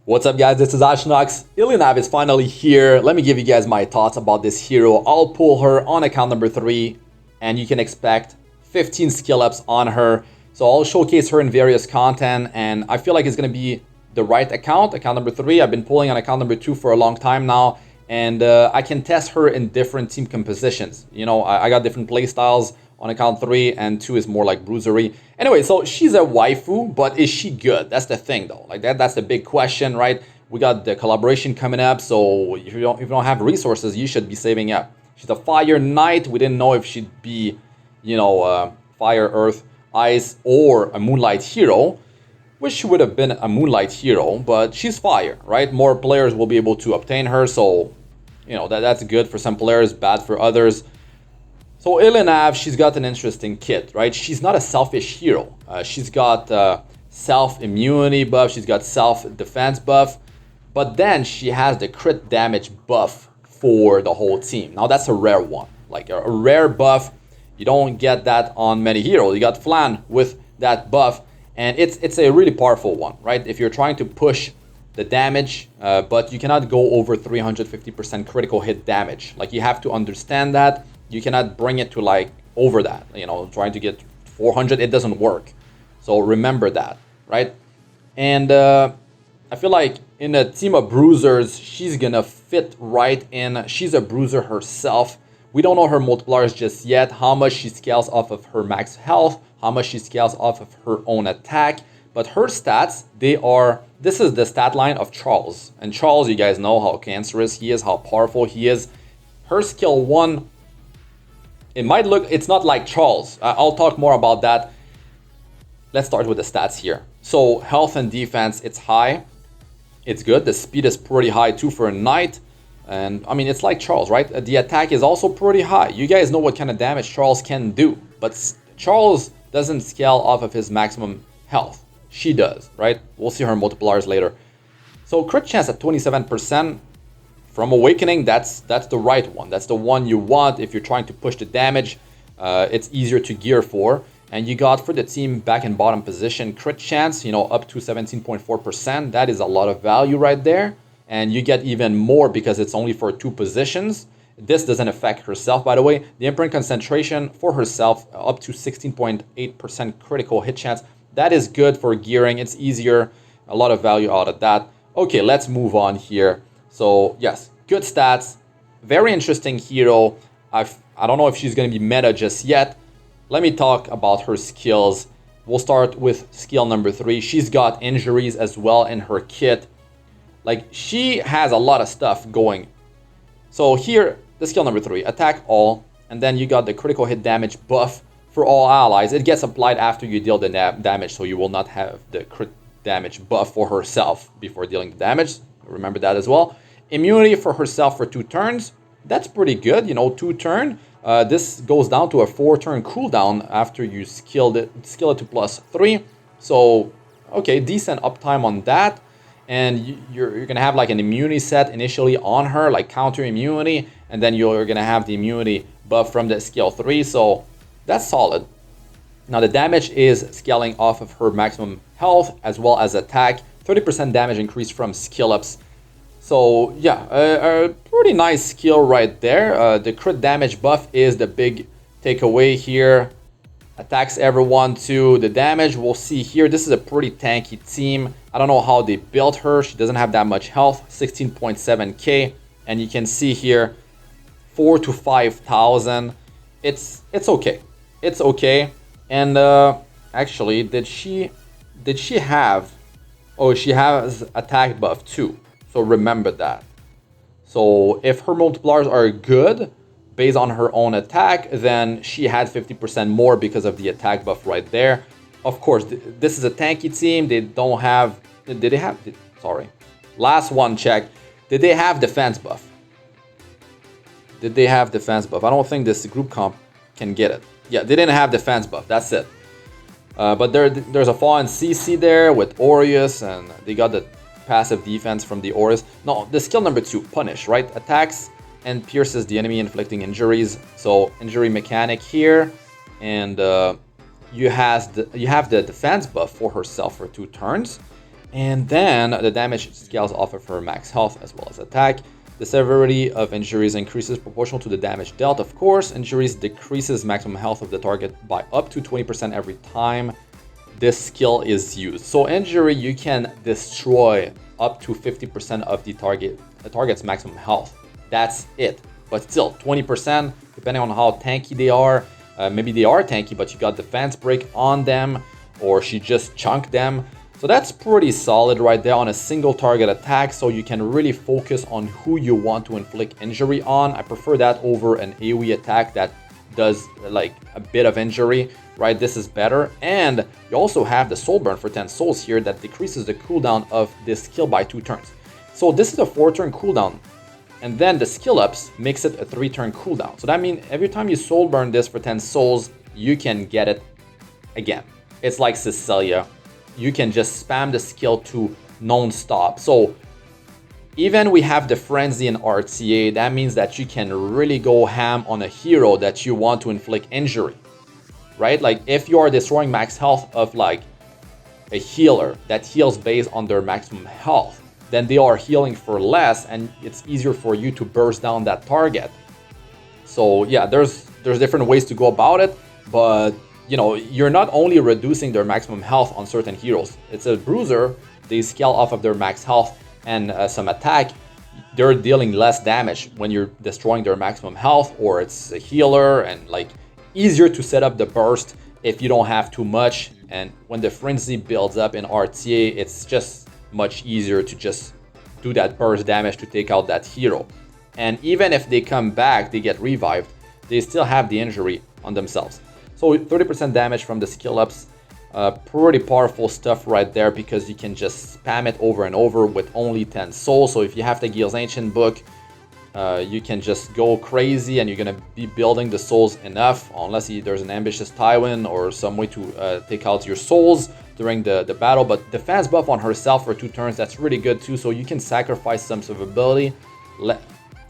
What's up guys, this is Astranox. Ilyanav is finally here. Let me give you guys my thoughts about this hero. I'll pull her on account number 3 and you can expect 15 skill ups on her. So I'll showcase her in various content and I feel like it's going to be the right account number 3. I've been pulling on account number 2 for a long time now and I can test her in different team compositions. You know, I got different play styles on account 3 and 2 is more like bruisery. Anyway, so she's a waifu, but is she good? That's the thing though. Like that's the big question, right? We got the collaboration coming up, so if you don't have resources, you should be saving up. She's a fire knight. We didn't know if she'd be, you know, fire, earth, ice, or a moonlight hero. Wish she would have been a moonlight hero, but she's fire, right? More players will be able to obtain her, so you know that's good for some players, bad for others. So Ilyanav, she's got an interesting kit, right? She's not a selfish hero. She's got self-immunity buff, she's got self-defense buff, but then she has the crit damage buff for the whole team. Now that's a rare one, like a rare buff. You don't get that on many heroes. You got Flan with that buff, and it's a really powerful one, right? If you're trying to push the damage, but you cannot go over 350% critical hit damage. Like you have to understand that. You cannot bring it to like over that, you know, trying to get 400, it doesn't work. So remember that, right? And I feel like in a team of bruisers, she's gonna fit right in. She's a bruiser herself. We don't know her multipliers just yet, how much she scales off of her max health, how much she scales off of her own attack. But her stats, this is the stat line of Charles. And Charles, you guys know how cancerous he is, how powerful he is. Her skill 1, it's not like Charles. I'll talk more about that. Let's start with the stats here. So health and defense, it's high. It's good. The speed is pretty high too for a knight. And I mean, it's like Charles, right? The attack is also pretty high. You guys know what kind of damage Charles can do. But Charles doesn't scale off of his maximum health. She does, right? We'll see her multipliers later. So crit chance at 27%. From Awakening, that's the right one. That's the one you want if you're trying to push the damage. It's easier to gear for. And you got for the team back in bottom position, crit chance, you know, up to 17.4%. That is a lot of value right there. And you get even more because it's only for 2 positions. This doesn't affect herself, by the way. The imprint concentration for herself, up to 16.8% critical hit chance. That is good for gearing. It's easier. A lot of value out of that. Okay, let's move on here. So yes, good stats, very interesting hero. I don't know if she's going to be meta just yet. Let me talk about her skills. We'll start with skill number 3. She's got injuries as well in her kit. Like she has a lot of stuff going. So here, the skill number 3, attack all, and then you got the critical hit damage buff for all allies. It gets applied after you deal the damage, so you will not have the crit damage buff for herself before dealing the damage. Remember that as well. Immunity for herself for 2 turns. That's pretty good, you know, 2 turn. This goes down to a 4-turn cooldown after you skill it to +3. So, okay, decent uptime on that. And you're gonna have like an immunity set initially on her, like counter immunity, and then you're gonna have the immunity buff from the skill 3. So that's solid. Now the damage is scaling off of her maximum health as well as attack. 30% damage increase from skill ups. So yeah, a pretty nice skill right there. The crit damage buff is the big takeaway here. Attacks everyone too. The damage we'll see here. This is a pretty tanky team. I don't know how they built her. She doesn't have that much health. 16.7k, and you can see here 4,000 to 5,000. It's okay. It's okay. And actually, did she have? Oh, she has attack buff too. So remember that. So if her multipliers are good based on her own attack, then she had 50% more because of the attack buff right there. Of course, this is a tanky team. They don't have... Did they have... Sorry. Last one check. Did they have defense buff? Did they have defense buff? I don't think this group comp can get it. Yeah, they didn't have defense buff. That's it. But there's a fallen CC there with Aureus, and they got the passive defense from the Aureus. No, the skill number 2, punish, right? Attacks and pierces the enemy, inflicting injuries. So injury mechanic here, and you have the defense buff for herself for 2 turns, And then the damage scales off of her max health as well as attack. The severity of injuries increases proportional to the damage dealt. Of course, injuries decreases maximum health of the target by up to 20% every time this skill is used. So injury, you can destroy up to 50% of the target's maximum health. That's it. But still, 20%, depending on how tanky they are. Maybe they are tanky, but you got defense break on them, or she just chunked them. So that's pretty solid right there on a single target attack, so you can really focus on who you want to inflict injury on. I prefer that over an AoE attack that does like a bit of injury, right? This is better. And you also have the soul burn for 10 souls here that decreases the cooldown of this skill by 2 turns. So this is a 4-turn cooldown, and then the skill ups makes it a 3-turn cooldown. So that means every time you soul burn this for 10 souls, you can get it again. It's like Cecilia. You can just spam the skill to non-stop. So even we have the frenzy in RTA, that means that you can really go ham on a hero that you want to inflict injury, right? Like if you are destroying max health of like a healer that heals based on their maximum health, then they are healing for less and it's easier for you to burst down that target. So yeah, there's different ways to go about it, but you know, you're not only reducing their maximum health on certain heroes. It's a bruiser, they scale off of their max health, and some attack, they're dealing less damage when you're destroying their maximum health, or it's a healer, and like easier to set up the burst if you don't have too much. And when the frenzy builds up in RTA, it's just much easier to just do that burst damage to take out that hero. And even if they come back, they get revived, they still have the injury on themselves. So 30% damage from the skill ups, pretty powerful stuff right there, because you can just spam it over and over with only 10 souls. So if you have the Gil's Ancient Book, you can just go crazy and you're going to be building the souls enough, unless there's an ambitious Tywin or some way to take out your souls during the battle. But defense buff on herself for 2 turns, that's really good too. So you can sacrifice some survivability.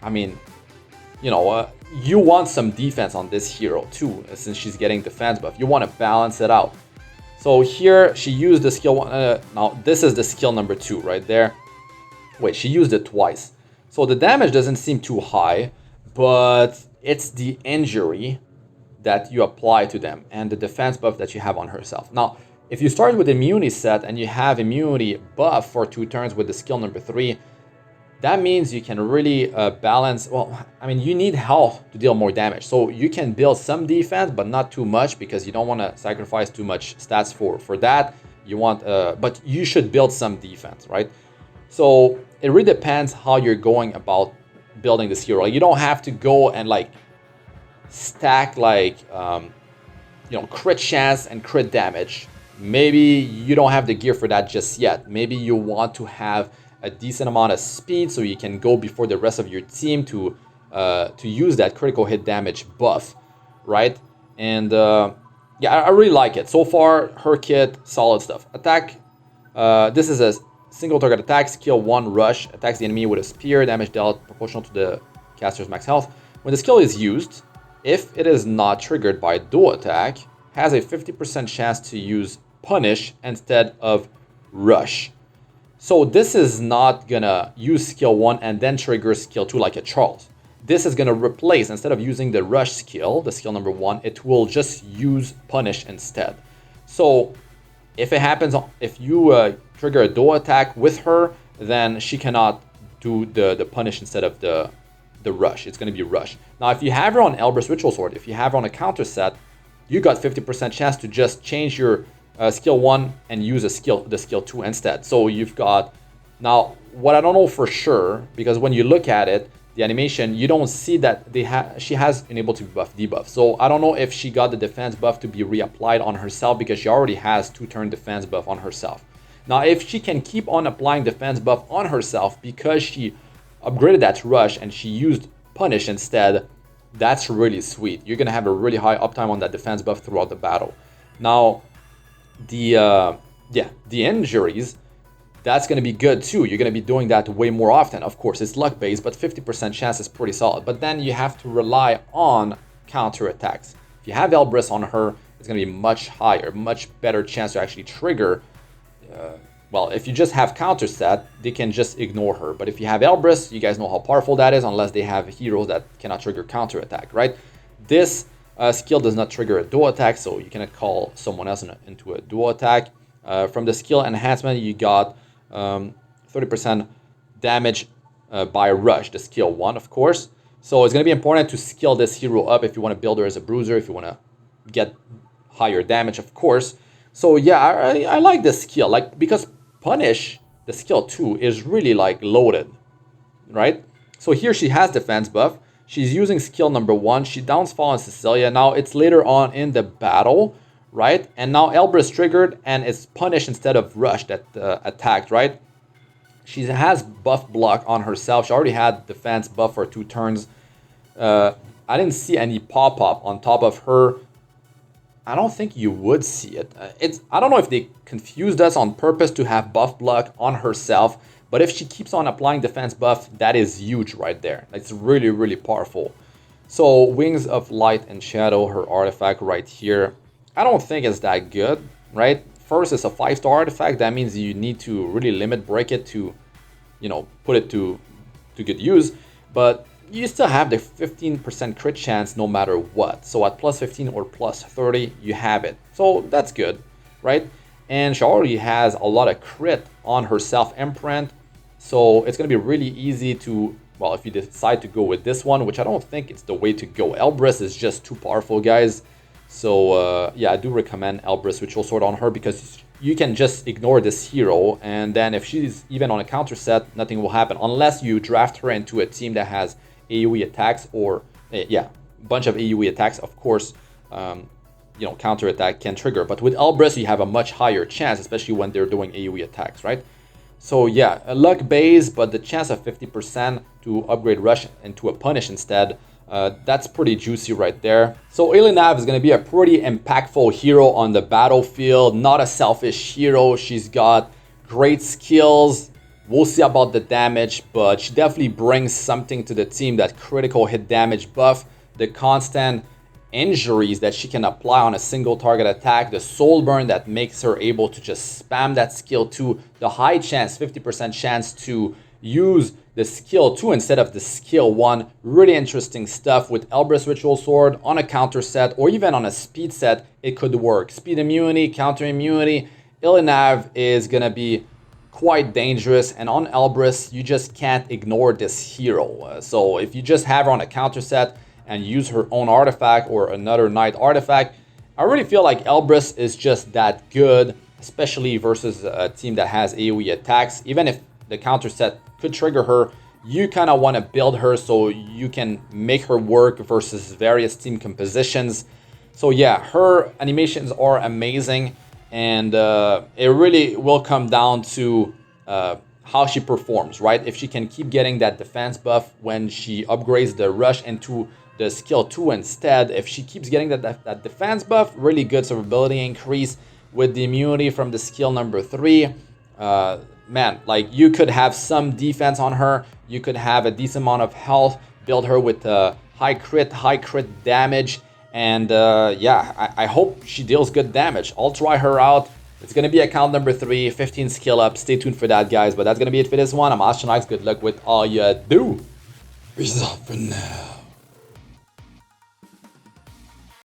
I mean, you know, you want some defense on this hero too, since she's getting defense buff. You want to balance it out. So here she used the skill one. Now this is the skill number 2 right there. Wait, she used it twice. So the damage doesn't seem too high, but it's the injury that you apply to them and the defense buff that you have on herself. Now, if you start with immunity set and you have immunity buff for 2 turns with the skill number 3, that means you can really balance. Well, I mean, you need health to deal more damage. So you can build some defense, but not too much, because you don't want to sacrifice too much stats for that. You want, but you should build some defense, right? So it really depends how you're going about building this hero. You don't have to go and like stack like, you know, crit chance and crit damage. Maybe you don't have the gear for that just yet. Maybe you want to have a decent amount of speed so you can go before the rest of your team to use that critical hit damage buff, right? And yeah, I really like it. So far, her kit, solid stuff. Attack, this is a single target attack, skill 1 rush, attacks the enemy with a spear, damage dealt proportional to the caster's max health. When the skill is used, if it is not triggered by dual attack, has a 50% chance to use punish instead of rush. So this is not gonna use skill 1 and then trigger skill 2 like a Charles. This is gonna replace, instead of using the rush skill, the skill number 1, it will just use punish instead. So if it happens, if you trigger a dual attack with her, then she cannot do the punish instead of the rush. It's gonna be rush. Now if you have her on Elbrus Ritual Sword, if you have her on a counter set, you got 50% chance to just change your skill 1 and use the skill 2 instead. So you've got, now what I don't know for sure, because when you look at it, the animation, you don't see that she has been able to buff debuff. So I don't know if she got the defense buff to be reapplied on herself, because she already has 2-turn defense buff on herself. Now if she can keep on applying defense buff on herself because she upgraded that rush and she used punish instead, that's really sweet. You're gonna have a really high uptime on that defense buff throughout the battle. Now the injuries, that's going to be good too. You're going to be doing that way more often. Of course, it's luck based, but 50% chance is pretty solid. But then you have to rely on counter attacks. If you have Elbrus on her, it's going to be much higher, much better chance to actually trigger well, if you just have counter set, they can just ignore her. But if you have Elbrus, you guys know how powerful that is, unless they have heroes that cannot trigger counter attack, right? This skill does not trigger a dual attack, so you cannot call someone else into a dual attack. From the skill enhancement, you got 30% damage by rush, the skill 1, of course. So it's going to be important to skill this hero up if you want to build her as a bruiser, if you want to get higher damage, of course. So yeah, I like this skill, like, because Punish, the skill 2, is really like loaded, right? So here she has defense buff. She's using skill number 1. She downs Fall on Cecilia. Now it's later on in the battle, right? And now Elbrus triggered and it's Punish instead of Rush that attacked, right? She has buff block on herself. She already had defense buff for 2 turns. I didn't see any pop-up on top of her. I don't think you would see it. I don't know if they confused us on purpose to have buff block on herself, but if she keeps on applying defense buff, that is huge right there. It's really, really powerful. So Wings of Light and Shadow, her artifact right here, I don't think it's that good, right? First, it's a 5-star artifact. That means you need to really limit break it to, you know, put it to good use. But you still have the 15% crit chance no matter what. So at plus 15 or plus 30, you have it. So that's good, right? And she already has a lot of crit on her self-imprint. So it's going to be really easy to, well, if you decide to go with this one, which I don't think it's the way to go. Elbrus is just too powerful, guys. So yeah, I do recommend Elbrus Ritual Sword on her because you can just ignore this hero. And then if she's even on a counter set, nothing will happen unless you draft her into a team that has AoE attacks or, yeah, a bunch of AoE attacks. Of course, you know, counter attack can trigger. But with Elbrus, you have a much higher chance, especially when they're doing AoE attacks, right? So yeah, a luck base, but the chance of 50% to upgrade Rush into a Punish instead, that's pretty juicy right there. So Ilyanav is going to be a pretty impactful hero on the battlefield, not a selfish hero. She's got great skills. We'll see about the damage, but she definitely brings something to the team, that critical hit damage buff, the constant injuries that she can apply on a single target attack, the soul burn that makes her able to just spam that skill 2, the high chance, 50% chance to use the skill 2 instead of the skill 1. Really interesting stuff. With Elbrus Ritual Sword on a counter set or even on a speed set, it could work. Speed immunity, counter immunity. Ilyanav is gonna be quite dangerous, and on Elbrus you just can't ignore this hero. So if you just have her on a counter set and use her own artifact or another knight artifact, I really feel like Elbrus is just that good, especially versus a team that has AoE attacks. Even if the counter set could trigger her, you kind of want to build her so you can make her work versus various team compositions. So yeah, her animations are amazing, and it really will come down to how she performs, right? If she can keep getting that defense buff when she upgrades the Rush into the skill 2 instead, if she keeps getting that defense buff, really good survivability increase with the immunity from the skill number 3. Man, like, you could have some defense on her, you could have a decent amount of health, build her with high crit damage, and yeah, I hope she deals good damage. I'll try her out. It's going to be account number 3, 15 skill up. Stay tuned for that, guys. But that's going to be it for this one. I'm Astranox. Good luck with all you do. Peace out for now.